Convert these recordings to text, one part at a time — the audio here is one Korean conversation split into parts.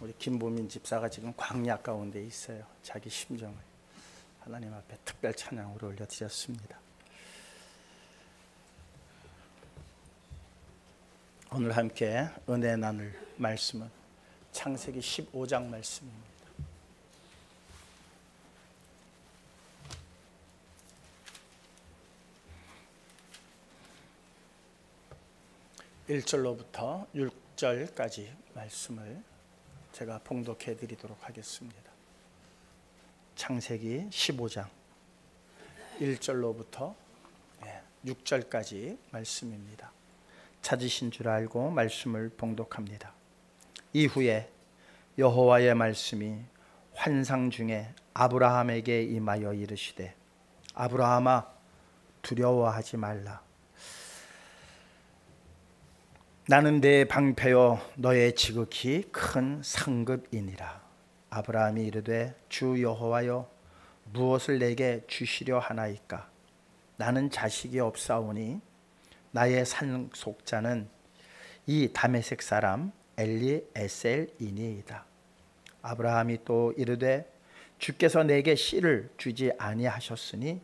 우리 김보민 집사가 지금 광야 가운데 있어요. 자기 심정을 하나님 앞에 특별 찬양으로 올려드렸습니다. 오늘 함께 은혜 나눌 말씀은 창세기 15장 말씀입니다. (1절로부터) (6절까지) 말씀을 제가 봉독해 드리도록 하겠습니다. 창세기 15장 1절로부터 6절까지 말씀입니다. 찾으신 줄 알고 말씀을 봉독합니다. 이후에 여호와의 말씀이 환상 중에 아브라함에게 임하여 이르시되 아브라함아 두려워하지 말라. 나는 내 방패요 너의 지극히 큰 상급이니라. 아브라함이 이르되 주 여호와여 무엇을 내게 주시려 하나이까? 나는 자식이 없사오니 나의 상속자는 이 다메섹 사람 엘리에셀이니이다. 아브라함이 또 이르되 주께서 내게 씨를 주지 아니하셨으니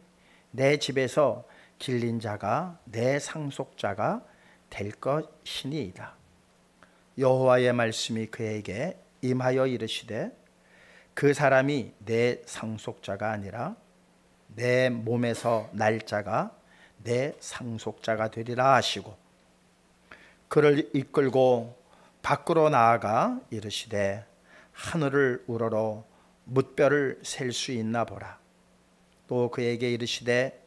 내 집에서 길린 자가 내 상속자가 될 것이니이다. 여호와의 말씀이 그에게 임하여 이르시되 그 사람이 내 상속자가 아니라 내 몸에서 날 자가 내 상속자가 되리라 하시고 그를 이끌고 밖으로 나아가 이르시되 하늘을 우러러 뭇별을 셀 수 있나 보라. 또 그에게 이르시되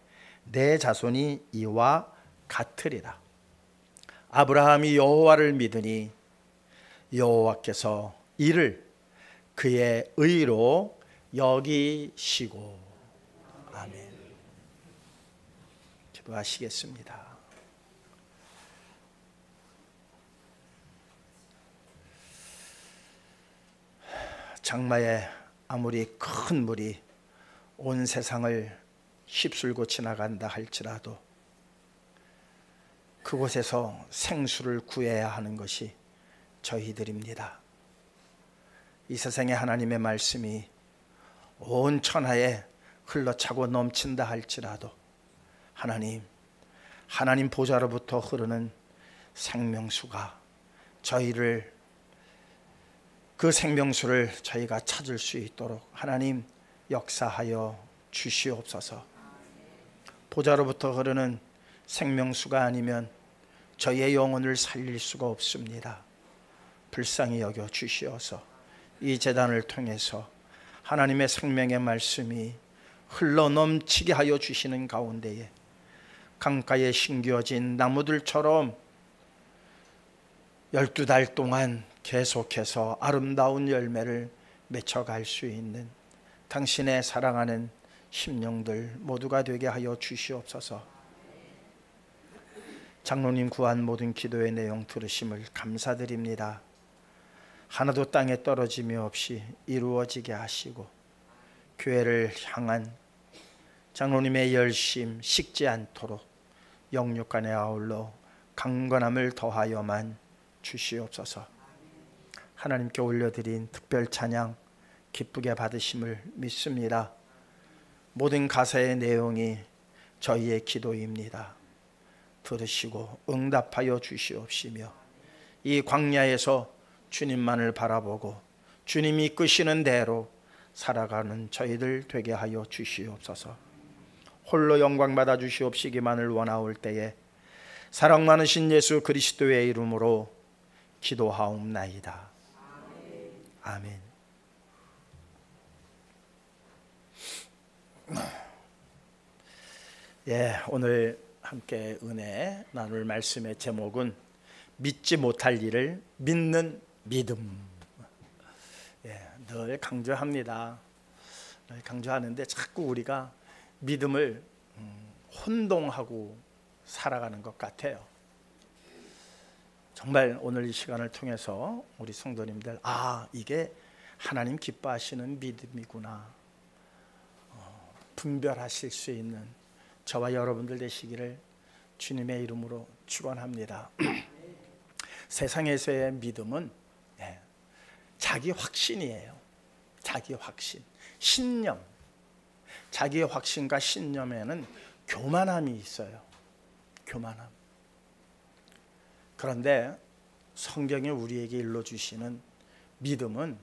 내 자손이 이와 같으리라. 아브라함이 여호와를 믿으니 여호와께서 이를 그의 의로 여기시고. 아멘. 기도하시겠습니다. 장마에 아무리 큰 물이 온 세상을 휩쓸고 지나간다 할지라도 그곳에서 생수를 구해야 하는 것이 저희들입니다. 이 세상에 하나님의 말씀이 온 천하에 흘러차고 넘친다 할지라도 하나님 보좌로부터 흐르는 생명수가 저희를 그 생명수를 저희가 찾을 수 있도록 하나님 역사하여 주시옵소서. 보좌로부터 흐르는 생명수가 아니면 저희의 영혼을 살릴 수가 없습니다. 불쌍히 여겨 주시어서 이 제단을 통해서 하나님의 생명의 말씀이 흘러넘치게 하여 주시는 가운데에 강가에 심겨진 나무들처럼 12달 동안 계속해서 아름다운 열매를 맺어갈 수 있는 당신의 사랑하는 심령들 모두가 되게 하여 주시옵소서. 장로님 구한 모든 기도의 내용 들으심을 감사드립니다. 하나도 땅에 떨어짐이 없이 이루어지게 하시고 교회를 향한 장로님의 열심 식지 않도록 영육간에 아울러 강건함을 더하여만 주시옵소서. 하나님께 올려드린 특별 찬양 기쁘게 받으심을 믿습니다. 모든 가사의 내용이 저희의 기도입니다. 들으시고 응답하여 주시옵시며 이 광야에서 주님만을 바라보고 주님이 이끄시는 대로 살아가는 저희들 되게 하여 주시옵소서. 홀로 영광 받아 주시옵시기만을 원하올 때에 사랑 많으신 예수 그리스도의 이름으로 기도하옵나이다. 아멘. 오늘 함께 은혜 나눌 말씀의 제목은 믿지 못할 일을 믿는 믿음. 늘 강조합니다. 늘 강조하는데 자꾸 우리가 믿음을 혼동하고 살아가는 것 같아요. 정말 오늘 이 시간을 통해서 우리 성도님들 이게 하나님 기뻐하시는 믿음이구나 분별하실 수 있는 저와 여러분들 되시기를 주님의 이름으로 축원합니다. 세상에서의 믿음은 자기 확신이에요. 자기 확신, 신념. 자기의 확신과 신념에는 교만함이 있어요. 교만함. 그런데 성경이 우리에게 일러주시는 믿음은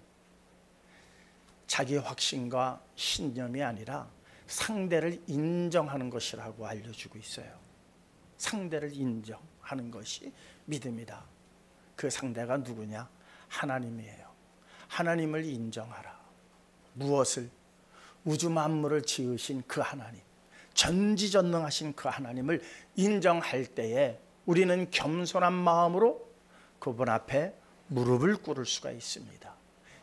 자기의 확신과 신념이 아니라 상대를 인정하는 것이라고 알려주고 있어요. 상대를 인정하는 것이 믿음이다. 그 상대가 누구냐? 하나님이에요. 하나님을 인정하라. 무엇을? 우주 만물을 지으신 그 하나님, 전지전능하신 그 하나님을 인정할 때에 우리는 겸손한 마음으로 그분 앞에 무릎을 꿇을 수가 있습니다.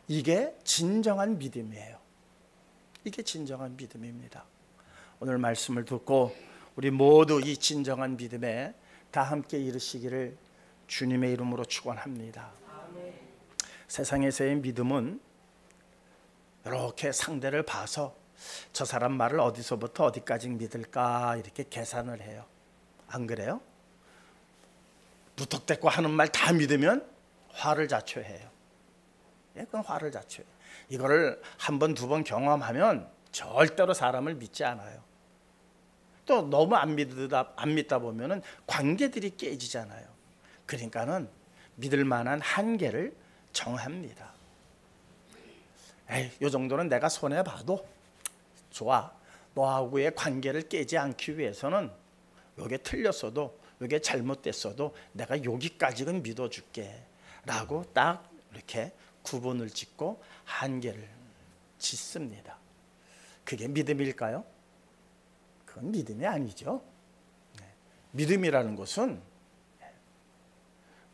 이게 진정한 믿음이에요. 이게 진정한 믿음입니다. 오늘 말씀을 듣고 우리 모두 이 진정한 믿음에 다 함께 이르시기를 주님의 이름으로 축원합니다. 세상에서의 믿음은 이렇게 상대를 봐서 저 사람 말을 어디서부터 어디까지 믿을까 이렇게 계산을 해요. 안 그래요? 무턱대고 하는 말 다 믿으면 화를 자초해요. 예, 그건 화를 자초해요. 이거를 한 번, 두 번 경험하면 절대로 사람을 믿지 않아요. 또 너무 안 믿다 보면은 관계들이 깨지잖아요. 그러니까는 믿을 만한 한계를 정합니다. 에이, 요 정도는 내가 손해 봐도 좋아. 너하고의 관계를 깨지 않기 위해서는 요게 틀렸어도 요게 잘못됐어도 내가 여기까지는 믿어줄게 라고 딱 이렇게 구분을 짓고 한계를 짓습니다. 그게 믿음일까요? 그건 믿음이 아니죠. 믿음이라는 것은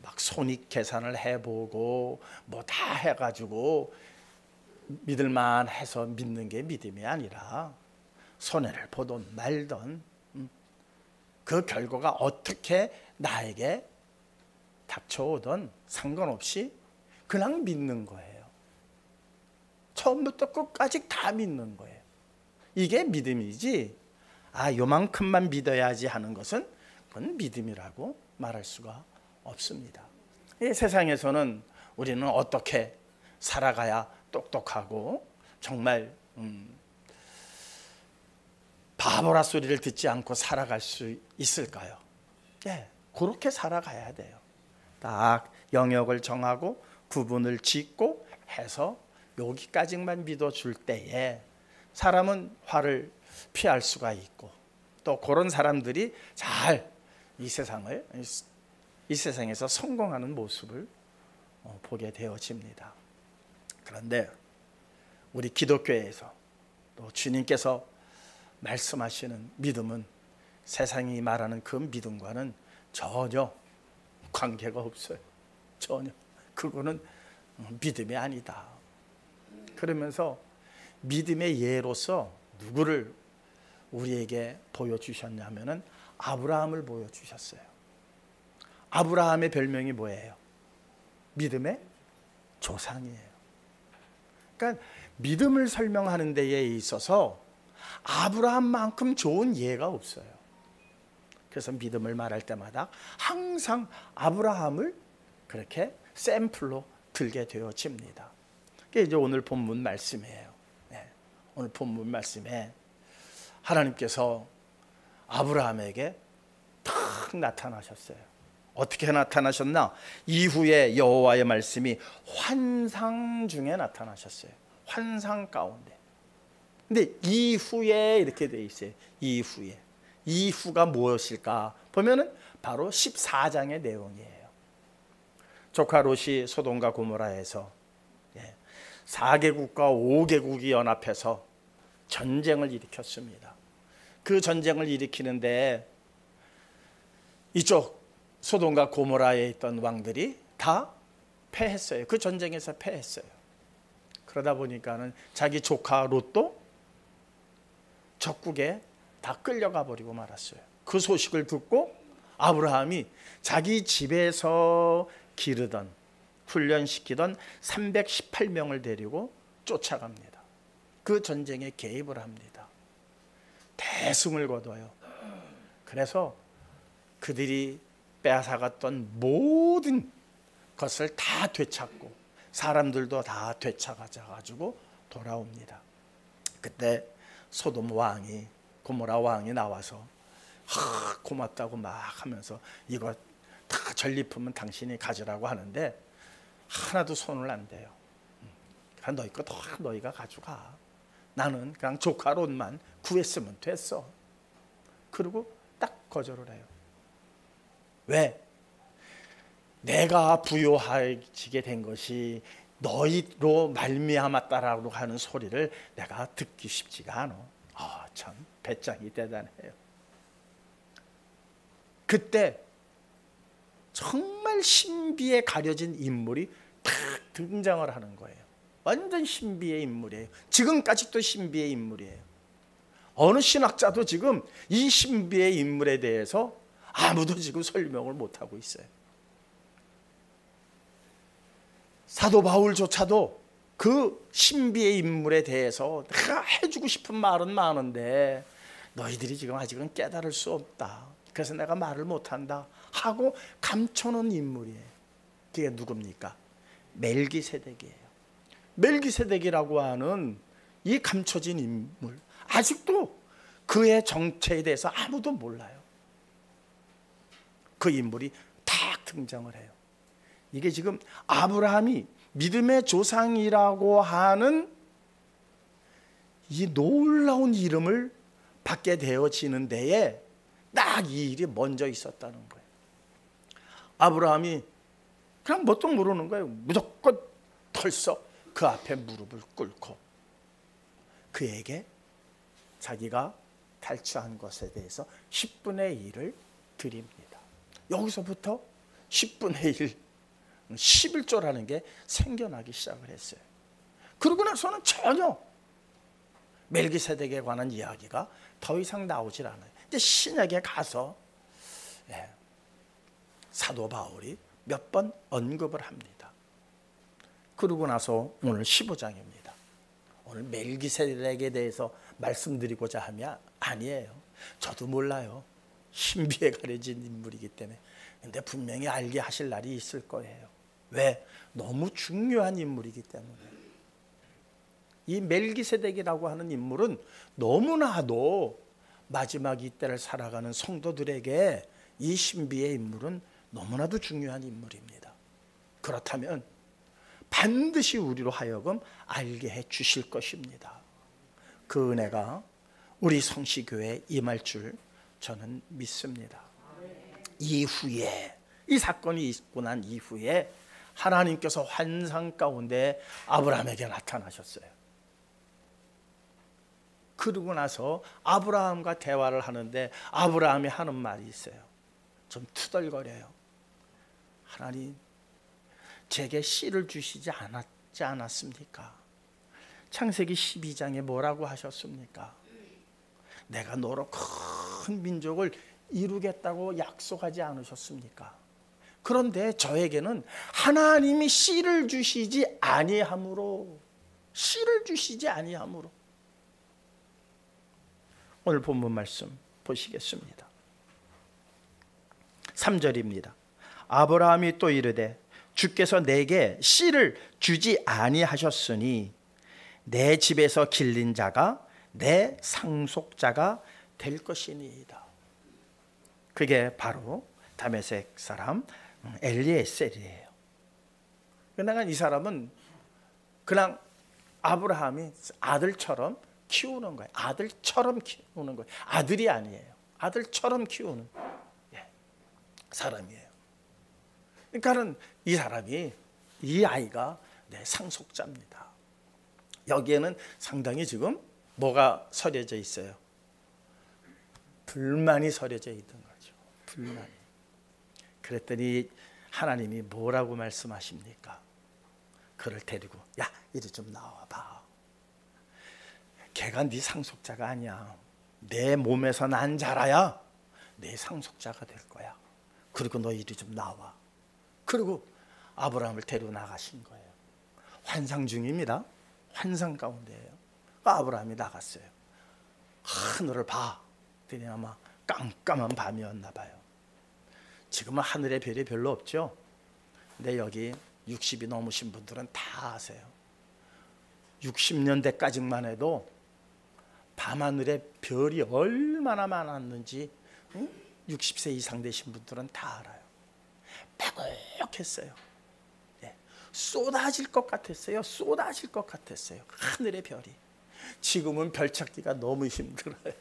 막 손익 계산을 해보고 뭐 다 해가지고 믿을만 해서 믿는 게 믿음이 아니라 손해를 보던 말던 그 결과가 어떻게 나에게 닥쳐오던 상관없이 그냥 믿는 거예요. 처음부터 끝까지 다 믿는 거예요. 이게 믿음이지, 아 요만큼만 믿어야지 하는 것은 그건 믿음이라고 말할 수가 없습니다. 이 세상에서는 우리는 어떻게 살아가야 똑똑하고 정말 바보라 소리를 듣지 않고 살아갈 수 있을까요? 예, 그렇게 살아가야 돼요. 딱 영역을 정하고 구분을 짓고 해서 여기까지만 믿어줄 때에 사람은 화를 피할 수가 있고 또 그런 사람들이 잘 이 세상에서 성공하는 모습을 보게 되어집니다. 그런데 우리 기독교에서 또 주님께서 말씀하시는 믿음은 세상이 말하는 그 믿음과는 전혀 관계가 없어요. 전혀. 그거는 믿음이 아니다. 그러면서 믿음의 예로서 누구를 우리에게 보여주셨냐면은 아브라함을 보여주셨어요. 아브라함의 별명이 뭐예요? 믿음의 조상이에요. 그러니까 믿음을 설명하는 데에 있어서 아브라함만큼 좋은 예가 없어요. 그래서 믿음을 말할 때마다 항상 아브라함을 그렇게 샘플로 들게 되어집니다. 그게 이제 오늘 본문 말씀이에요. 네. 오늘 본문 말씀에 하나님께서 아브라함에게 탁 나타나셨어요. 어떻게 나타나셨나? 이후에 여호와의 말씀이 환상 중에 나타나셨어요. 환상 가운데. 근데 이후에 이렇게 돼 있어요. 이후에. 이후가 무엇일까? 보면은 바로 14장의 내용이에요. 조카 롯이 소돔과 고모라에서 4개국과 5개국이 연합해서 전쟁을 일으켰습니다. 그 전쟁을 일으키는데 이쪽 소돔과 고모라에 있던 왕들이 다 패했어요. 그 전쟁에서 패했어요. 그러다 보니까는 자기 조카 롯도 적국에 다 끌려가 버리고 말았어요. 그 소식을 듣고 아브라함이 자기 집에서 기르던 훈련시키던 318명을 데리고 쫓아갑니다. 그 전쟁에 개입을 합니다. 대승을 거둬요. 그래서 그들이 빼앗아갔던 모든 것을 다 되찾고 사람들도 다 되찾아가지고 돌아옵니다. 그때 소돔 왕이, 고모라 왕이 나와서 고맙다고 막 하면서 이거 다 전리품은 당신이 가지라고 하는데 하나도 손을 안 대요. 너희 거 다 너희가 가져가. 나는 그냥 조카 롯만 구했으면 됐어. 그리고 딱 거절을 해요. 왜? 내가 부요해지게 된 것이 너희로 말미암았다라고 하는 소리를 내가 듣기 쉽지가 않아. 참 배짱이 대단해요. 그때 정말 신비에 가려진 인물이 딱 등장을 하는 거예요. 완전 신비의 인물이에요. 지금까지도 신비의 인물이에요. 어느 신학자도 지금 이 신비의 인물에 대해서 아무도 지금 설명을 못하고 있어요. 사도 바울조차도 그 신비의 인물에 대해서 내가 해주고 싶은 말은 많은데 너희들이 지금 아직은 깨달을 수 없다. 그래서 내가 말을 못한다 하고 감춰놓은 인물이에요. 그게 누굽니까? 멜기세덱이에요. 멜기세덱이라고 하는 이 감춰진 인물, 아직도 그의 정체에 대해서 아무도 몰라요. 그 인물이 딱 등장을 해요. 이게 지금 아브라함이 믿음의 조상이라고 하는 이 놀라운 이름을 받게 되어지는 데에 딱 이 일이 먼저 있었다는 거예요. 아브라함이 그냥 뭣도 모르는 거예요. 무조건 털썩 그 앞에 무릎을 꿇고 그에게 자기가 탈취한 것에 대해서 10분의 1을 드립니다. 여기서부터 10분의 1, 11조라는 게 생겨나기 시작을 했어요. 그러고 나서는 전혀 멜기세덱에 관한 이야기가 더 이상 나오질 않아요. 이제 신약에 가서 사도 바울이 몇 번 언급을 합니다. 그러고 나서 오늘 15장입니다. 오늘 멜기세덱에 대해서 말씀드리고자 하면 아니에요. 저도 몰라요. 신비에 가려진 인물이기 때문에. 근데 분명히 알게 하실 날이 있을 거예요. 왜? 너무 중요한 인물이기 때문에. 이 멜기세덱이라고 하는 인물은 너무나도 마지막 이때를 살아가는 성도들에게 이 신비의 인물은 너무나도 중요한 인물입니다. 그렇다면 반드시 우리로 하여금 알게 해 주실 것입니다. 그 은혜가 우리 성시교회에 임할 줄 저는 믿습니다. 이후에 이 사건이 있고 난 이후에 하나님께서 환상 가운데 아브라함에게 나타나셨어요. 그러고 나서 아브라함과 대화를 하는데 아브라함이 하는 말이 있어요. 좀 투덜거려요. 하나님, 제게 씨를 주시지 않았습니까? 창세기 12장에 뭐라고 하셨습니까? 내가 너로 큰 민족을 이루겠다고 약속하지 않으셨습니까? 그런데 저에게는 하나님이 씨를 주시지 아니함으로, 오늘 본문 말씀 보시겠습니다. 3절입니다. 아브라함이 또 이르되 주께서 내게 씨를 주지 아니하셨으니 내 집에서 길린 자가 내 상속자가 될 것이니이다. 그게 바로 다메섹 사람 엘리에셀이에요. 그러나 이 사람은 그냥 아브라함이 아들처럼 키우는 거예요. 아들처럼 키우는 거예요. 아들이 아니에요. 아들처럼 키우는 사람이에요. 그러니까는 이 사람이, 이 아이가 내 상속자입니다. 여기에는 상당히 지금 뭐가 서려져 있어요? 불만이 서려져 있는 거죠. 불만이. 그랬더니 하나님이 뭐라고 말씀하십니까? 그를 데리고 야, 이리 좀 나와봐. 걔가 네 상속자가 아니야. 내 몸에서 난 자라야 내 상속자가 될 거야. 그리고 너 이리 좀 나와. 그리고 아브라함을 데리고 나가신 거예요. 환상 중입니다. 환상 가운데예요. 아브라함이 나갔어요. 하늘을 봐. 그랬더니 아마 깜깜한 밤이었나 봐요. 지금은 하늘에 별이 별로 없죠. 근데 여기 60이 넘으신 분들은 다 아세요. 60년대까지만 해도 밤하늘에 별이 얼마나 많았는지 60세 이상 되신 분들은 다 알아요. 빼곡했어요. 네. 쏟아질 것 같았어요. 쏟아질 것 같았어요. 하늘의 별이. 지금은 별 찾기가 너무 힘들어요.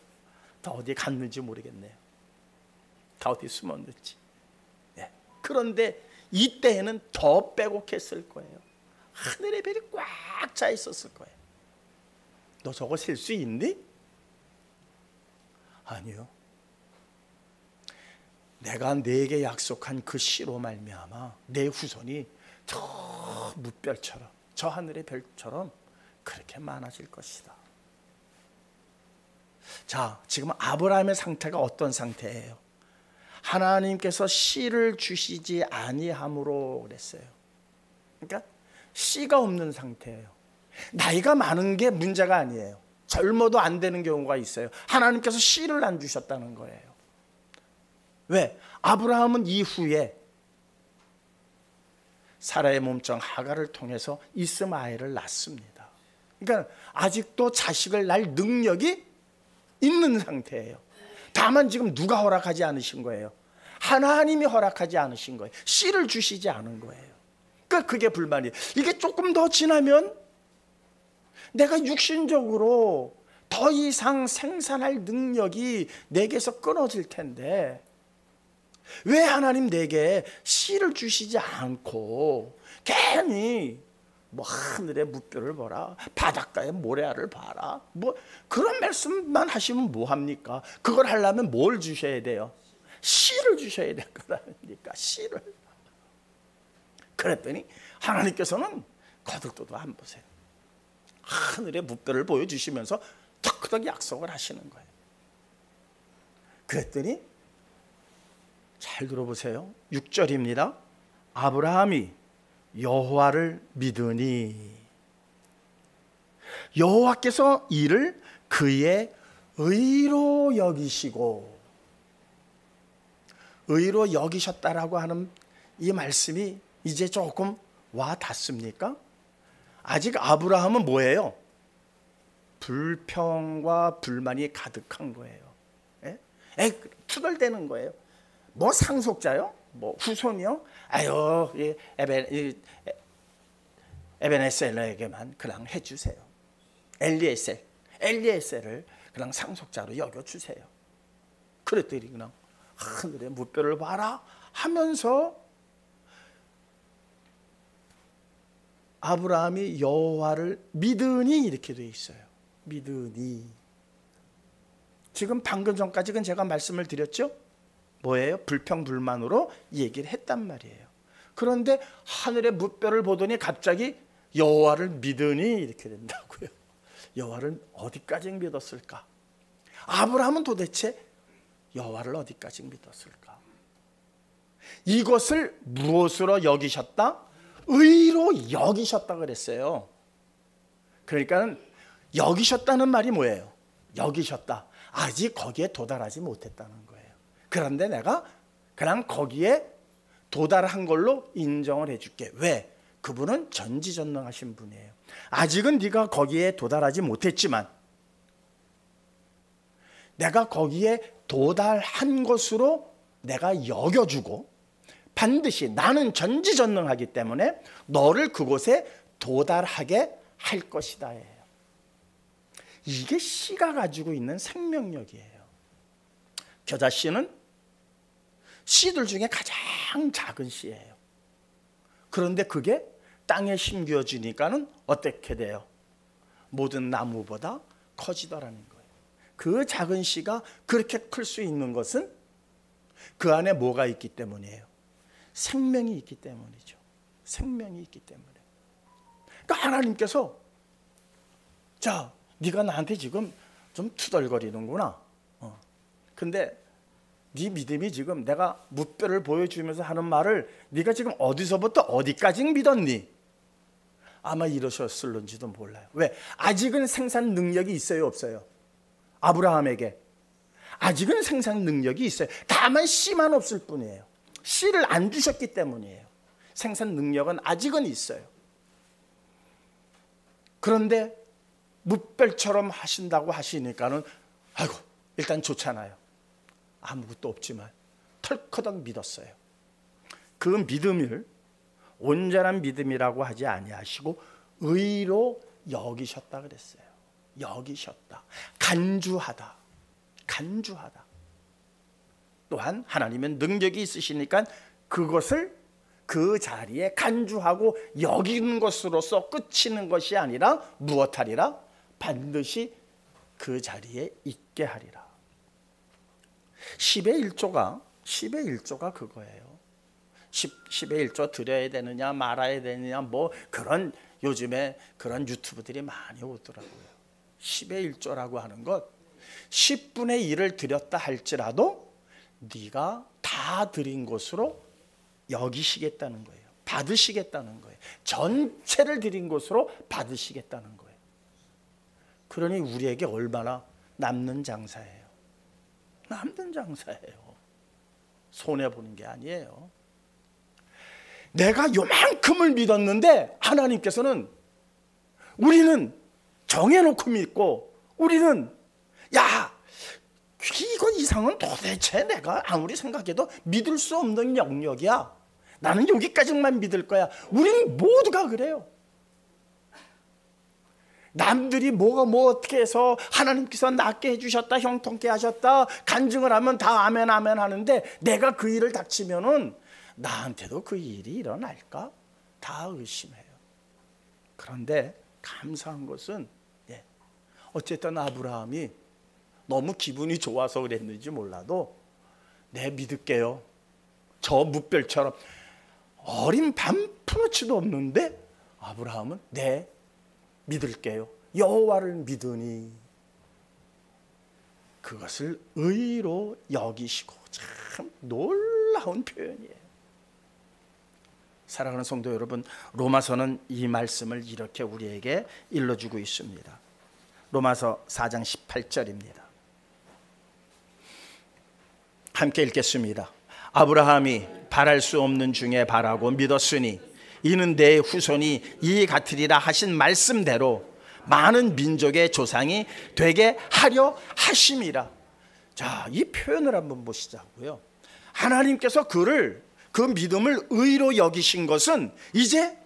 다 어디 갔는지 모르겠네요. 다 어디 숨었는지. 네. 그런데 이때에는 더 빼곡했을 거예요. 하늘의 별이 꽉 차 있었을 거예요. 너 저거 셀 수 있니? 아니요. 내가 네게 약속한 그 씨로 말미암아 내 후손이 저 무별처럼, 저 하늘의 별처럼 그렇게 많아질 것이다. 자, 지금 아브라함의 상태가 어떤 상태예요? 하나님께서 씨를 주시지 아니함으로 그랬어요. 그러니까 씨가 없는 상태예요. 나이가 많은 게 문제가 아니에요. 젊어도 안 되는 경우가 있어요. 하나님께서 씨를 안 주셨다는 거예요. 왜? 아브라함은 이후에 사라의 몸종 하갈을 통해서 이스마엘을 낳습니다. 그러니까 아직도 자식을 낳을 능력이 있는 상태예요. 다만 지금 누가 허락하지 않으신 거예요? 하나님이 허락하지 않으신 거예요. 씨를 주시지 않은 거예요. 그러니까 그게 불만이에요. 이게 조금 더 지나면 내가 육신적으로 더 이상 생산할 능력이 내게서 끊어질 텐데 왜 하나님 내게 씨를 주시지 않고 괜히 뭐 하늘의 무뼈를 보라, 바닷가의 모래알을 봐라, 뭐 그런 말씀만 하시면 뭐합니까? 그걸 하려면 뭘 주셔야 돼요? 씨를 주셔야 될 거라니까. 씨를. 그랬더니 하나님께서는 거들떠도 안 보세요. 하늘의 무뼈를 보여주시면서 턱턱 약속을 하시는 거예요. 그랬더니 잘 들어보세요. 6절입니다. 아브라함이 여호와를 믿으니 여호와께서 이를 그의 의로 여기시고, 의로 여기셨다라고 하는 이 말씀이 이제 조금 와 닿습니까? 아직 아브라함은 뭐예요? 불평과 불만이 가득한 거예요. 투덜대는 거예요. 뭐 상속자요? 뭐 후손이요? 아유, 에벤에셀에게만 그냥 해주세요. 엘리에셀을 그냥 상속자로 여겨주세요. 그랬더니 그냥 하늘의 무뼈를 봐라 하면서 아브라함이 여호와를 믿으니 이렇게 돼 있어요. 믿으니. 지금 방금 전까지는 제가 말씀을 드렸죠? 뭐예요? 불평불만으로 얘기를 했단 말이에요. 그런데 하늘의 무뼈를 보더니 갑자기 여호와를 믿으니 이렇게 된다고요. 여호와를 어디까지 믿었을까? 아브라함은 도대체 여호와를 어디까지 믿었을까? 이것을 무엇으로 여기셨다? 의로 여기셨다 그랬어요. 그러니까 여기셨다는 말이 뭐예요? 여기셨다. 아직 거기에 도달하지 못했다는 거예요. 그런데 내가 그냥 거기에 도달한 걸로 인정을 해줄게. 왜? 그분은 전지전능하신 분이에요. 아직은 네가 거기에 도달하지 못했지만 내가 거기에 도달한 것으로 내가 여겨주고 반드시 나는 전지전능하기 때문에 너를 그곳에 도달하게 할 것이다. 이게 씨가 가지고 있는 생명력이에요. 겨자씨는 씨들 중에 가장 작은 씨예요. 그런데 그게 땅에 심겨지니까는 어떻게 돼요? 모든 나무보다 커지더라는 거예요. 그 작은 씨가 그렇게 클 수 있는 것은 그 안에 뭐가 있기 때문이에요? 생명이 있기 때문이죠. 생명이 있기 때문에. 그러니까 하나님께서 자, 네가 나한테 지금 좀 투덜거리는구나. 근데 네 믿음이 지금 내가 무뼈를 보여주면서 하는 말을 네가 지금 어디서부터 어디까지 믿었니? 아마 이러셨을런지도 몰라요. 왜? 아직은 생산 능력이 있어요, 없어요? 아브라함에게 아직은 생산 능력이 있어요. 다만 씨만 없을 뿐이에요. 씨를 안 주셨기 때문이에요. 생산 능력은 아직은 있어요. 그런데 무별처럼 하신다고 하시니까는 아이고 일단 좋잖아요. 아무것도 없지만 털커덕 믿었어요. 그 믿음을 온전한 믿음이라고 하지 아니하시고 의로 여기셨다 그랬어요. 여기셨다. 간주하다. 간주하다. 또한 하나님은 능력이 있으시니까 그것을 그 자리에 간주하고 여기는 것으로서 끝이는 것이 아니라 무엇하리라? 반드시 그 자리에 있게 하리라. 10의 1조가 그거예요. 10의 1조 드려야 되느냐 말아야 되느냐 뭐 그런 요즘에 그런 유튜브들이 많이 오더라고요. 10의 1조라고 하는 것 10분의 1을 드렸다 할지라도 네가 다 드린 것으로 여기시겠다는 거예요. 받으시겠다는 거예요. 전체를 드린 것으로 받으시겠다는 거예요. 그러니 우리에게 얼마나 남는 장사예요. 남는 장사예요. 손해보는 게 아니에요. 내가 요만큼을 믿었는데 하나님께서는 우리는 정해놓고 믿고 우리는 야 이거 이상은 도대체 내가 아무리 생각해도 믿을 수 없는 영역이야. 나는 여기까지만 믿을 거야. 우리는 모두가 그래요. 남들이 뭐가 뭐 어떻게 해서 하나님께서 낫게 해주셨다 형통케 하셨다 간증을 하면 다 아멘 아멘 하는데 내가 그 일을 닥치면은 나한테도 그 일이 일어날까? 다 의심해요. 그런데 감사한 것은 어쨌든 아브라함이 너무 기분이 좋아서 그랬는지 몰라도 내 믿을게요. 저 무별처럼 어린 반푼어치도 없는데 아브라함은 내 믿을게요. 여호와를 믿으니 그것을 의로 여기시고 참 놀라운 표현이에요. 사랑하는 성도 여러분, 로마서는 이 말씀을 이렇게 우리에게 일러주고 있습니다. 로마서 4장 18절입니다. 함께 읽겠습니다. 아브라함이 바랄 수 없는 중에 바라고 믿었으니 이는 내 후손이 이 같으리라 하신 말씀대로 많은 민족의 조상이 되게 하려 하심이라. 자, 이 표현을 한번 보시자고요. 하나님께서 그 믿음을 의로 여기신 것은 이제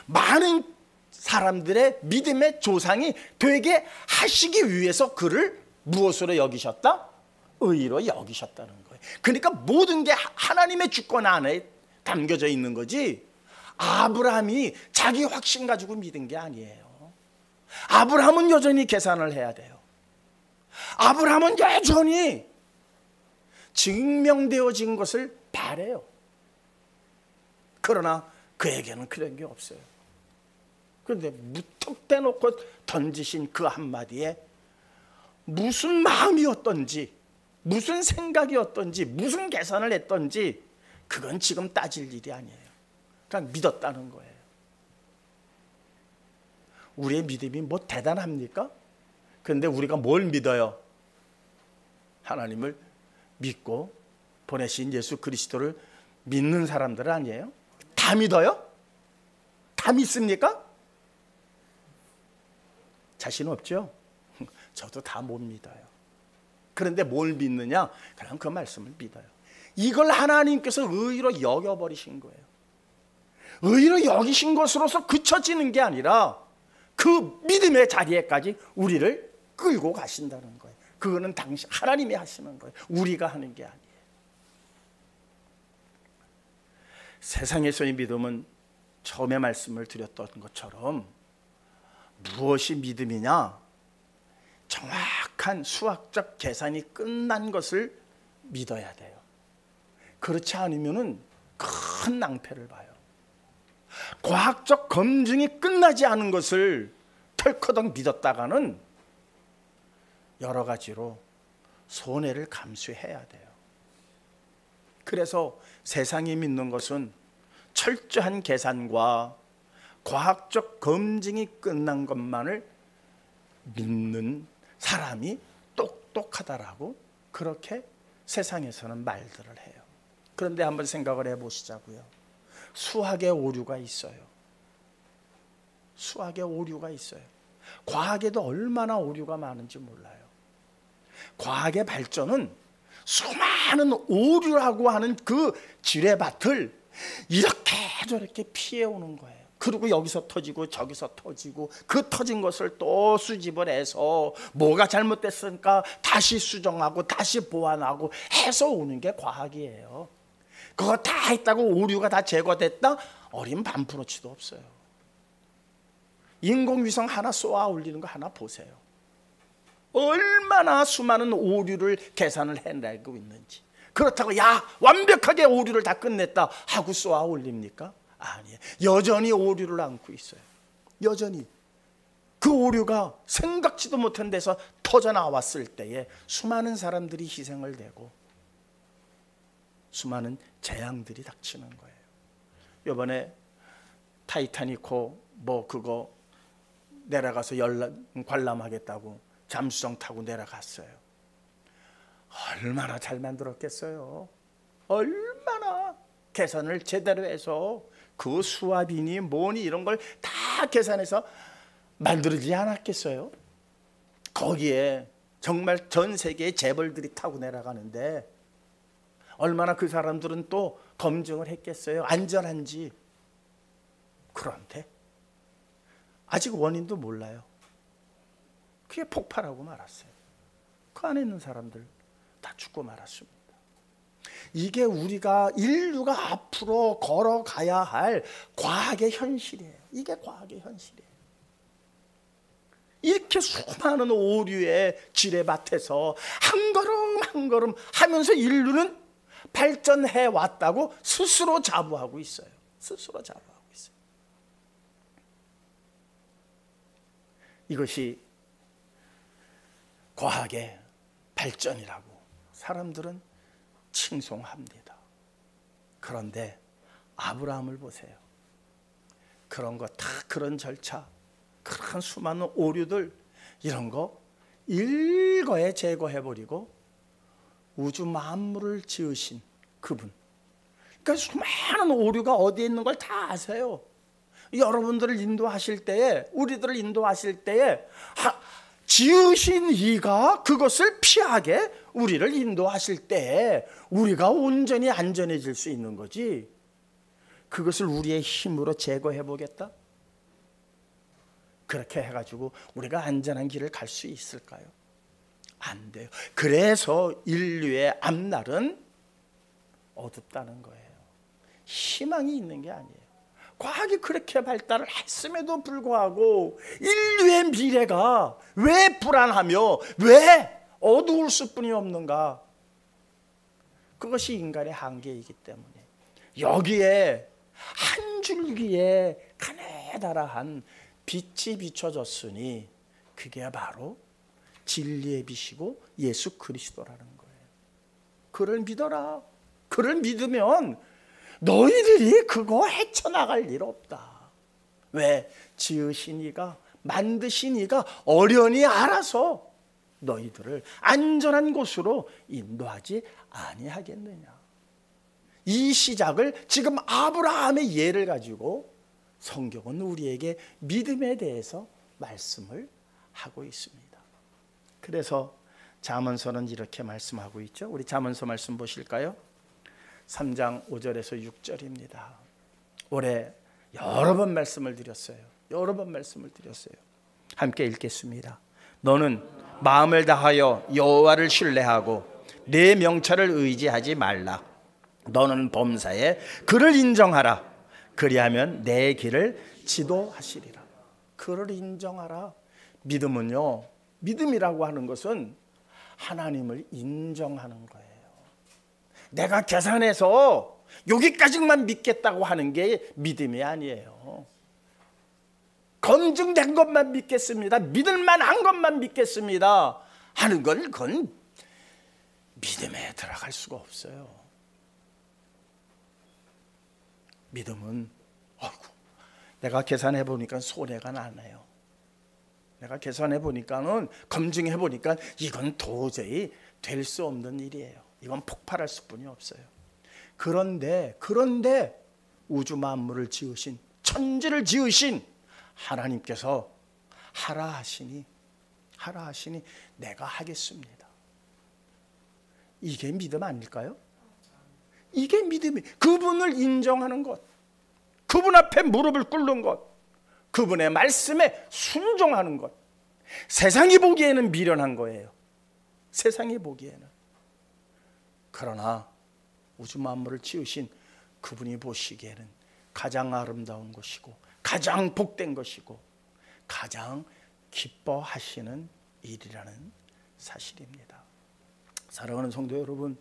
많은 사람들의 믿음의 조상이 되게 하시기 위해서 그를 무엇으로 여기셨다? 의로 여기셨다는 거예요. 그러니까 모든 게 하나님의 주권 안에 담겨져 있는 거지 아브라함이 자기 확신 가지고 믿은 게 아니에요. 아브라함은 여전히 계산을 해야 돼요. 아브라함은 여전히 증명되어진 것을 바래요. 그러나 그에게는 그런 게 없어요. 그런데 무턱대놓고 던지신 그 한마디에 무슨 마음이었던지 무슨 생각이었던지 무슨 계산을 했던지 그건 지금 따질 일이 아니에요. 그냥 믿었다는 거예요. 우리의 믿음이 뭐 대단합니까? 그런데 우리가 뭘 믿어요? 하나님을 믿고 보내신 예수 그리스도를 믿는 사람들 아니에요? 다 믿어요? 다 믿습니까? 자신 없죠? 저도 다 못 믿어요. 그런데 뭘 믿느냐? 그냥 그 말씀을 믿어요. 이걸 하나님께서 의로 여겨버리신 거예요. 의로 여기신 것으로서 그쳐지는 게 아니라 그 믿음의 자리에까지 우리를 끌고 가신다는 거예요. 그거는 당신 하나님이 하시는 거예요. 우리가 하는 게 아니에요. 세상에서의 믿음은 처음에 말씀을 드렸던 것처럼 무엇이 믿음이냐? 정확한 수학적 계산이 끝난 것을 믿어야 돼요. 그렇지 않으면은 큰 낭패를 봐요. 과학적 검증이 끝나지 않은 것을 털커덕 믿었다가는 여러 가지로 손해를 감수해야 돼요. 그래서 세상이 믿는 것은 철저한 계산과 과학적 검증이 끝난 것만을 믿는 사람이 똑똑하다라고 그렇게 세상에서는 말들을 해요. 그런데 한번 생각을 해보시자고요. 수학의 오류가 있어요. 수학의 오류가 있어요. 과학에도 얼마나 오류가 많은지 몰라요. 과학의 발전은 수많은 오류라고 하는 그 지뢰밭을 이렇게 저렇게 피해오는 거예요. 그리고 여기서 터지고 저기서 터지고 그 터진 것을 또 수집을 해서 뭐가 잘못됐으니까 다시 수정하고 다시 보완하고 해서 오는 게 과학이에요. 그거 다 했다고 오류가 다 제거됐다? 어린 반프로치도 없어요. 인공위성 하나 쏘아 올리는 거 하나 보세요. 얼마나 수많은 오류를 계산을 해내고 있는지. 그렇다고 야 완벽하게 오류를 다 끝냈다 하고 쏘아 올립니까? 아니에요. 여전히 오류를 안고 있어요. 여전히 그 오류가 생각지도 못한 데서 터져 나왔을 때에 수많은 사람들이 희생을 내고 수많은 재앙들이 닥치는 거예요. 이번에 타이타닉호 뭐 그거 내려가서 관람하겠다고 잠수정 타고 내려갔어요. 얼마나 잘 만들었겠어요. 얼마나 계산을 제대로 해서 그 수압이니 뭐니 이런 걸 다 계산해서 만들지 않았겠어요. 거기에 정말 전 세계의 재벌들이 타고 내려가는데 얼마나 그 사람들은 또 검증을 했겠어요. 안전한지. 그런데 아직 원인도 몰라요. 그게 폭발하고 말았어요. 그 안에 있는 사람들 다 죽고 말았습니다. 이게 우리가 인류가 앞으로 걸어가야 할 과학의 현실이에요. 이게 과학의 현실이에요. 이렇게 수많은 오류의 지뢰밭에서 한 걸음 한 걸음 하면서 인류는 발전해 왔다고 스스로 자부하고 있어요. 스스로 자부하고 있어요. 이것이 과학의 발전이라고 사람들은 칭송합니다. 그런데 아브라함을 보세요. 그런 거 다 그런 절차, 그런 수많은 오류들 이런 거 일거에 제거해버리고 우주 만물을 지으신 그분. 그러니까 수많은 오류가 어디에 있는 걸 다 아세요. 여러분들을 인도하실 때에 우리들을 인도하실 때에 지으신 이가 그것을 피하게 우리를 인도하실 때 우리가 온전히 안전해질 수 있는 거지. 그것을 우리의 힘으로 제거해 보겠다? 그렇게 해가지고 우리가 안전한 길을 갈 수 있을까요? 안 돼요. 그래서 인류의 앞날은 어둡다는 거예요. 희망이 있는 게 아니에요. 과학이 그렇게 발달을 했음에도 불구하고 인류의 미래가 왜 불안하며 왜 어두울 수뿐이 없는가? 그것이 인간의 한계이기 때문에 여기에 한 줄기의 가느다란 빛이 비춰졌으니 그게 바로 진리의 빛이고 예수 그리스도라는 거예요. 그를 믿어라. 그를 믿으면 너희들이 그거 헤쳐나갈 일 없다. 왜? 지으신 이가 만드신 이가 어련히 알아서 너희들을 안전한 곳으로 인도하지 아니하겠느냐. 이 시작을 지금 아브라함의 예를 가지고 성경은 우리에게 믿음에 대해서 말씀을 하고 있습니다. 그래서 잠언서는 이렇게 말씀하고 있죠. 우리 잠언서 말씀 보실까요? 3장 5절에서 6절입니다. 올해 여러 번 말씀을 드렸어요. 여러 번 말씀을 드렸어요. 함께 읽겠습니다. 너는 마음을 다하여 여호와를 신뢰하고 내 명철을 의지하지 말라. 너는 범사에 그를 인정하라. 그리하면 내 길을 지도하시리라. 그를 인정하라. 믿음은요, 믿음이라고 하는 것은 하나님을 인정하는 거예요. 내가 계산해서 여기까지만 믿겠다고 하는 게 믿음이 아니에요. 검증된 것만 믿겠습니다. 믿을만한 것만 믿겠습니다 하는 건 그건 믿음에 들어갈 수가 없어요. 믿음은 내가 계산해 보니까 손해가 나네요. 내가 계산해 보니까는 검증해 보니까 이건 도저히 될 수 없는 일이에요. 이건 폭발할 수뿐이 없어요. 그런데 우주 만물을 지으신, 천지를 지으신 하나님께서 하라 하시니 내가 하겠습니다. 이게 믿음 아닐까요? 이게 믿음이, 그분을 인정하는 것, 그분 앞에 무릎을 꿇는 것, 그분의 말씀에 순종하는 것. 세상이 보기에는 미련한 거예요. 세상이 보기에는. 그러나 우주 만물을 지으신 그분이 보시기에는 가장 아름다운 것이고 가장 복된 것이고 가장 기뻐하시는 일이라는 사실입니다. 사랑하는 성도 여러분,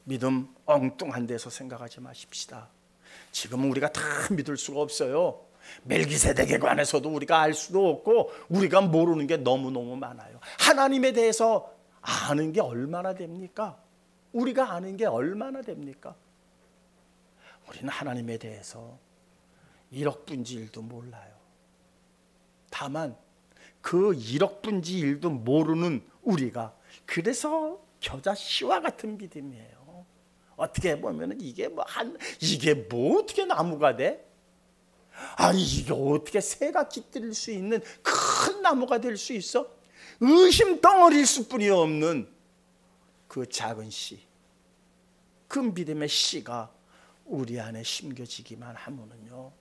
믿음 엉뚱한 데서 생각하지 마십시다. 지금은 우리가 다 믿을 수가 없어요. 멜기세덱에 관해서도 우리가 알 수도 없고 우리가 모르는 게 너무너무 많아요. 하나님에 대해서 아는 게 얼마나 됩니까? 우리가 아는 게 얼마나 됩니까? 우리는 하나님에 대해서 1억 분지 1도 몰라요. 다만 그 1억 분지 1도 모르는 우리가 그래서 겨자씨와 같은 믿음이에요. 어떻게 보면 이게 뭐 어떻게 나무가 돼? 아니 이게 어떻게 새가 깃들일 수 있는 큰 나무가 될 수 있어? 의심 덩어리일 수뿐이 없는 그 작은 씨, 그 믿음의 씨가 우리 안에 심겨지기만 하면은요,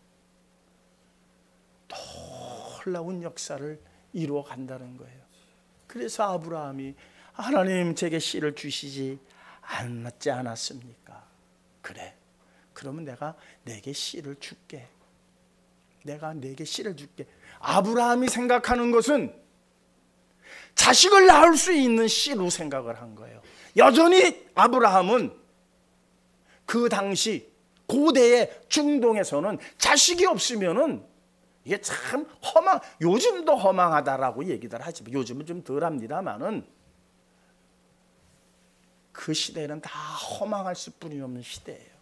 놀라운 역사를 이루어 간다는 거예요. 그래서 아브라함이 하나님 제게 씨를 주시지 않지 않았습니까? 그래, 그러면 내가 내게 씨를 줄게. 내가 내게 씨를 줄게. 아브라함이 생각하는 것은 자식을 낳을 수 있는 씨로 생각을 한 거예요. 여전히 아브라함은 그 당시 고대의 중동에서는 자식이 없으면은 이게 참 요즘도 허망하다라고 얘기들 하지만 요즘은 좀 덜합니다만은 그 시대에는 다 허망할 수뿐이 없는 시대예요.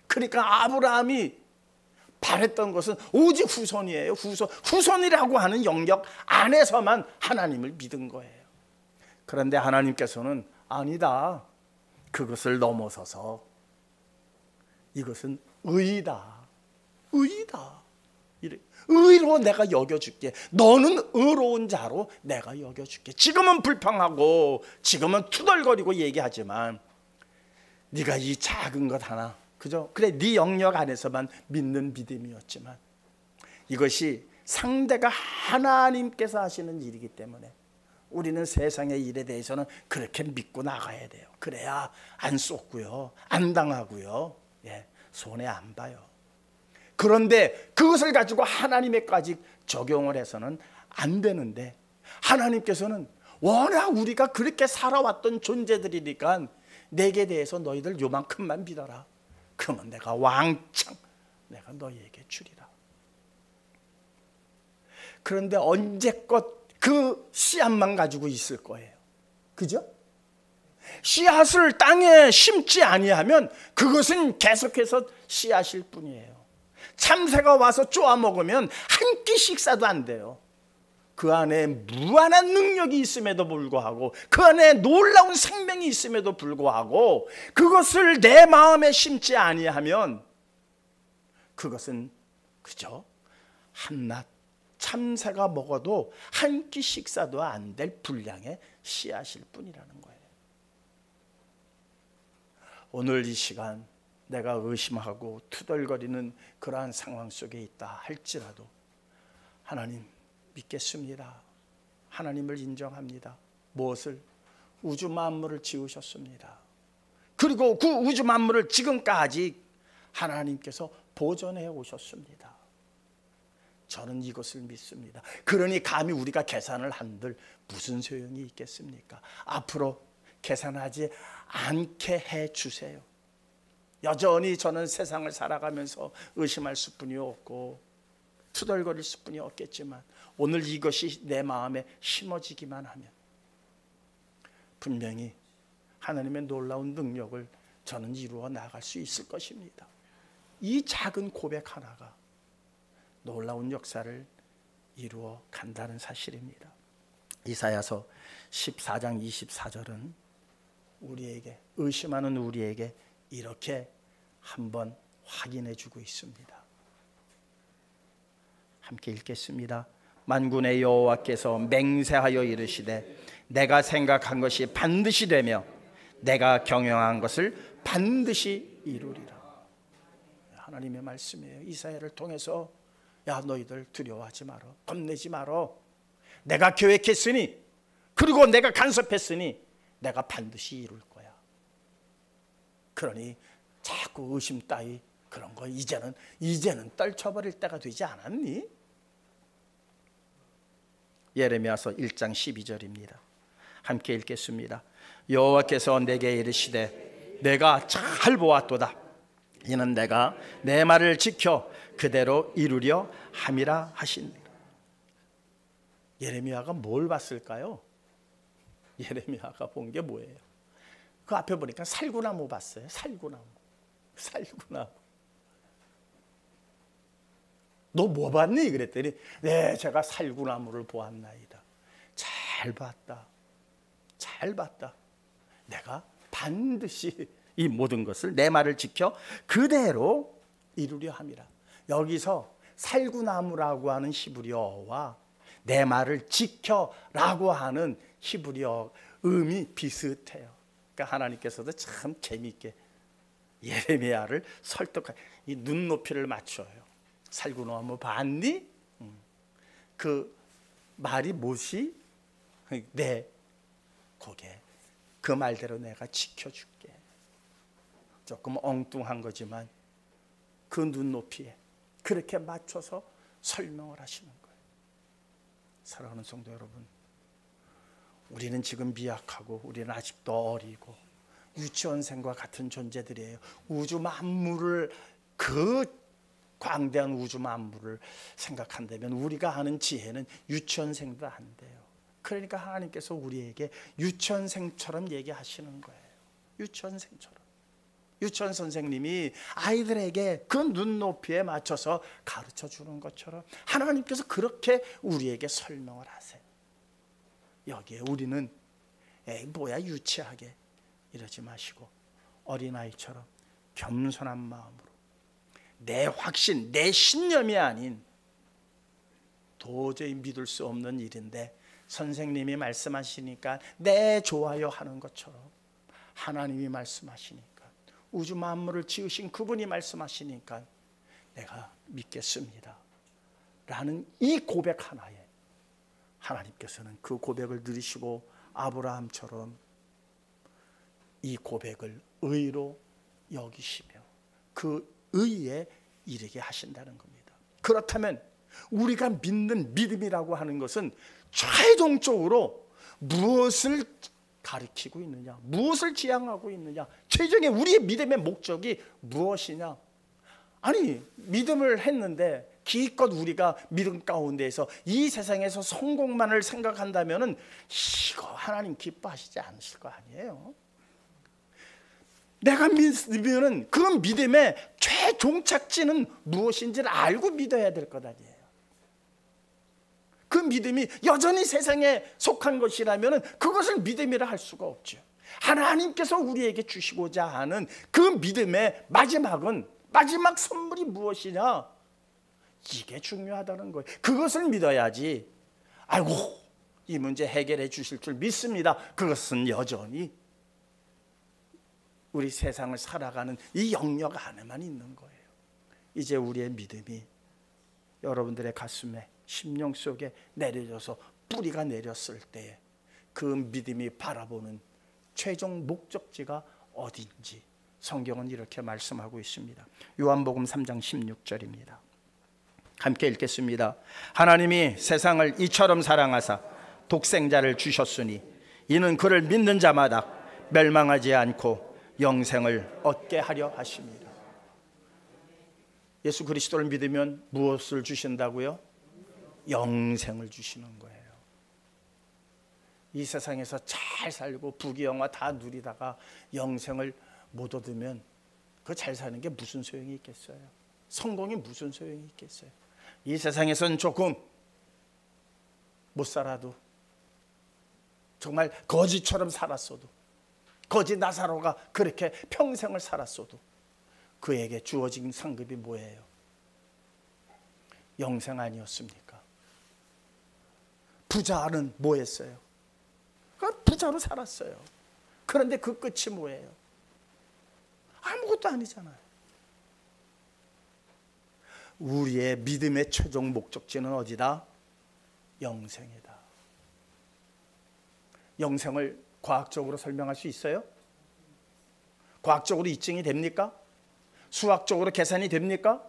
그러니까 아브라함이 바랬던 것은 오직 후손이에요. 후손이라고 하는 영역 안에서만 하나님을 믿은 거예요. 그런데 하나님께서는 아니다, 그것을 넘어서서 이것은 의다. 의로 내가 여겨줄게. 너는 의로운 자로 내가 여겨줄게. 지금은 불평하고 지금은 투덜거리고 얘기하지만 네가 이 작은 것 하나, 그죠? 그래, 네 영역 안에서만 믿는 믿음이었지만 이것이 상대가 하나님께서 하시는 일이기 때문에 우리는 세상의 일에 대해서는 그렇게 믿고 나가야 돼요. 그래야 안 쏟고요, 안 당하고요, 손해 안 봐요. 그런데 그것을 가지고 하나님에까지 적용을 해서는 안 되는데, 하나님께서는 워낙 우리가 그렇게 살아왔던 존재들이니까 내게 대해서 너희들 요만큼만 믿어라. 그러면 내가 왕창 내가 너희에게 주리라. 그런데 언제껏 그 씨앗만 가지고 있을 거예요. 그죠? 씨앗을 땅에 심지 아니하면 그것은 계속해서 씨앗일 뿐이에요. 참새가 와서 쪼아 먹으면 한 끼 식사도 안 돼요. 그 안에 무한한 능력이 있음에도 불구하고, 그 안에 놀라운 생명이 있음에도 불구하고 그것을 내 마음에 심지 아니하면 그것은 그저 한낱 참새가 먹어도 한 끼 식사도 안 될 분량의 씨앗일 뿐이라는 거예요. 오늘 이 시간 내가 의심하고 투덜거리는 그러한 상황 속에 있다 할지라도 하나님 믿겠습니다. 하나님을 인정합니다. 무엇을? 우주 만물을 지으셨습니다. 그리고 그 우주 만물을 지금까지 하나님께서 보존해 오셨습니다. 저는 이것을 믿습니다. 그러니 감히 우리가 계산을 한들 무슨 소용이 있겠습니까? 앞으로 계산하지 않게 해 주세요. 여전히 저는 세상을 살아가면서 의심할 수뿐이 없고 투덜거릴 수뿐이 없겠지만 오늘 이것이 내 마음에 심어지기만 하면 분명히 하나님의 놀라운 능력을 저는 이루어 나갈 수 있을 것입니다. 이 작은 고백 하나가 놀라운 역사를 이루어 간다는 사실입니다. 이사야서 14장 24절은 우리에게, 의심하는 우리에게 이렇게 한번 확인해 주고 있습니다. 함께 읽겠습니다. 만군의 여호와께서 맹세하여 이르시되 내가 생각한 것이 반드시 되며 내가 경영한 것을 반드시 이루리라. 하나님의 말씀이에요. 이사야를 통해서 야 너희들 두려워하지 마라, 겁내지 마라. 내가 계획했으니 그리고 내가 간섭했으니 내가 반드시 이룰 거야. 그러니 자꾸 의심 따위 그런 거 이제는 떨쳐버릴 때가 되지 않았니? 예레미야서 1장 12절입니다. 함께 읽겠습니다. 여호와께서 내게 이르시되 내가 잘 보았도다. 이는 내가 내 말을 지켜 그대로 이루려 함이라 하시니라. 예레미야가 뭘 봤을까요? 예레미야가 본 게 뭐예요? 그 앞에 보니까 살구나무 봤어요. 살구나무. 너 뭐 봤니? 그랬더니 네, 제가 살구나무를 보았나이다. 잘 봤다. 내가 반드시 이 모든 것을 내 말을 지켜 그대로 이루려 함이라. 여기서 살구나무라고 하는 히브리어와 내 말을 지켜라고 하는 히브리어 음이 비슷해요. 그러니까 하나님께서도 참 재미있게 예레미야를 설득하고 이 눈높이를 맞춰요. 살구나무 봤니? 그 말이 무엇이? 네, 고개 그 말대로 내가 지켜줄게. 조금 엉뚱한 거지만 그 눈높이에 그렇게 맞춰서 설명을 하시는 거예요. 사랑하는 성도 여러분, 우리는 지금 미약하고 우리는 아직도 어리고 유치원생과 같은 존재들이에요. 우주 만물을, 그 광대한 우주 만물을 생각한다면 우리가 아는 지혜는 유치원생도 안 돼요. 그러니까 하나님께서 우리에게 유치원생처럼 얘기하시는 거예요. 유치원생처럼. 유치원 선생님이 아이들에게 그 눈높이에 맞춰서 가르쳐 주는 것처럼 하나님께서 그렇게 우리에게 설명을 하세요. 여기에 우리는 에이 뭐야 유치하게 이러지 마시고 어린아이처럼 겸손한 마음으로 내 확신, 내 신념이 아닌 도저히 믿을 수 없는 일인데 선생님이 말씀하시니까 내 좋아요 하는 것처럼 하나님이 말씀하시니까 우주 만물을 지으신 그분이 말씀하시니까 내가 믿겠습니다 라는 이 고백 하나에 하나님께서는 그 고백을 들으시고 아브라함처럼 이 고백을 의로 여기시며 그 의에 이르게 하신다는 겁니다. 그렇다면 우리가 믿는 믿음이라고 하는 것은 최종적으로 무엇을 가리키고 있느냐, 무엇을 지향하고 있느냐, 최종의 우리의 믿음의 목적이 무엇이냐. 아니 믿음을 했는데 기껏 우리가 믿음 가운데에서 이 세상에서 성공만을 생각한다면 이거 하나님 기뻐하시지 않으실 거 아니에요. 내가 믿으면 그 믿음의 최종착지는 무엇인지를 알고 믿어야 될 것 아니에요. 그 믿음이 여전히 세상에 속한 것이라면 그것을 믿음이라 할 수가 없죠. 하나님께서 우리에게 주시고자 하는 그 믿음의 마지막 선물이 무엇이냐, 이게 중요하다는 거예요. 그것을 믿어야지 아이고 이 문제 해결해 주실 줄 믿습니다, 그것은 여전히 우리 세상을 살아가는 이 영역 안에만 있는 거예요. 이제 우리의 믿음이 여러분들의 가슴에 심령 속에 내려져서 뿌리가 내렸을 때 그 믿음이 바라보는 최종 목적지가 어딘지 성경은 이렇게 말씀하고 있습니다. 요한복음 3장 16절입니다. 함께 읽겠습니다. 하나님이 세상을 이처럼 사랑하사 독생자를 주셨으니 이는 그를 믿는 자마다 멸망하지 않고 영생을 얻게 하려 하십니다. 예수 그리스도를 믿으면 무엇을 주신다고요? 영생을 주시는 거예요. 이 세상에서 잘 살고 부귀영화 다 누리다가 영생을 못 얻으면 그 잘 사는 게 무슨 소용이 있겠어요? 성공이 무슨 소용이 있겠어요? 이 세상에선 조금 못 살아도 정말 거지처럼 살았어도 거지 나사로가 그렇게 평생을 살았어도 그에게 주어진 상급이 뭐예요? 영생 아니었습니까? 부자는 뭐 했어요? 부자로 살았어요. 그런데 그 끝이 뭐예요? 아무것도 아니잖아요. 우리의 믿음의 최종 목적지는 어디다? 영생이다. 영생을 과학적으로 설명할 수 있어요? 과학적으로 입증이 됩니까? 수학적으로 계산이 됩니까?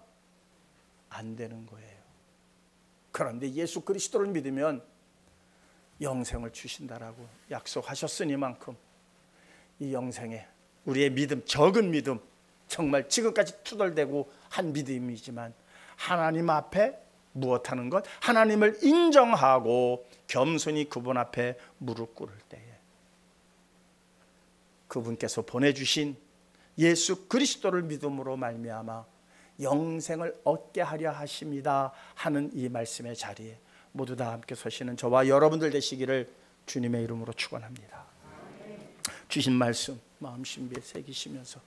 안 되는 거예요. 그런데 예수 그리스도를 믿으면 영생을 주신다라고 약속하셨으니만큼 이 영생에 우리의 믿음, 적은 믿음, 정말 지금까지 투덜대고 한 믿음이지만 하나님 앞에 무엇하는 것? 하나님을 인정하고 겸손히 그분 앞에 무릎 꿇을 때에 그분께서 보내주신 예수 그리스도를 믿음으로 말미암아 영생을 얻게 하려 하십니다 하는 이 말씀의 자리에 모두 다 함께 서시는 저와 여러분들 되시기를 주님의 이름으로 축원합니다. 주신 말씀 마음 심비에 새기시면서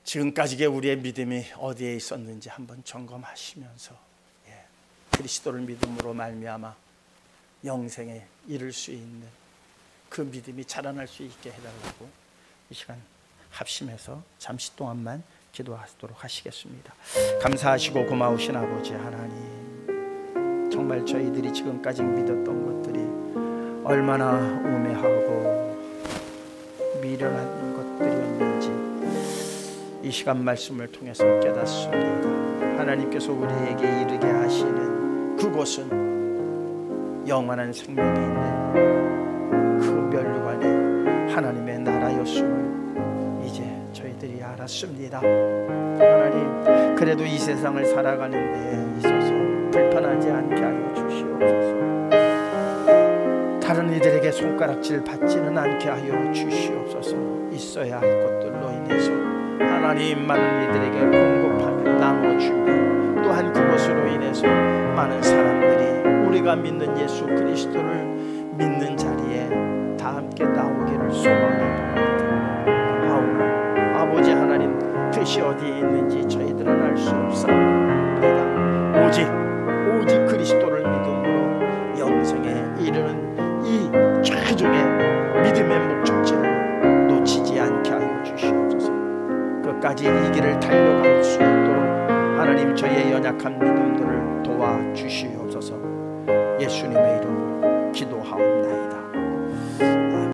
지금까지의 우리의 믿음이 어디에 있었는지 한번 점검하시면서 그리스도를 믿음으로 말미암아 영생에 이를 수 있는 그 믿음이 자라날 수 있게 해달라고 이 시간 합심해서 잠시 동안만 기도하도록 하시겠습니다. 감사하시고 고마우신 아버지 하나님, 정말 저희들이 지금까지 믿었던 것들이 얼마나 우매하고 미련한 것들이었는지 이 시간 말씀을 통해서 깨닫습니다. 하나님께서 우리에게 이르게 하시는 그곳은 영원한 생명이 있는 그 면류관이 하나님의 나라였음을 이제 저희들이 알았습니다. 하나님, 그래도 이 세상을 살아가는 데 있어서 불편하지 않게 하여 주시옵소서. 다른 이들에게 손가락질 받지는 않게 하여 주시옵소서. 있어야 할 것들로 인해서 하나님 많은 이들에게 공급하며 나누어주며 또한 그것으로 인해서 많은 사람들이 우리가 믿는 예수 그리스도를 믿는 자리에 다 함께 나오기를 소망합니다. 하오나 아버지 하나님, 뜻이 어디에 있는지 저희들은 알 수 없사옵니다. 오직 그리스도를 믿음으로 영생에 이르는 이 최종의 믿음의 목적지를 놓치지 않게 하여 주시옵소서. 끝까지 이 길을 달려갈 수 있도록 하나님 저희의 연약한 믿음들을 도와주시옵소서. 예수님의 이름으로 기도하옵나이다.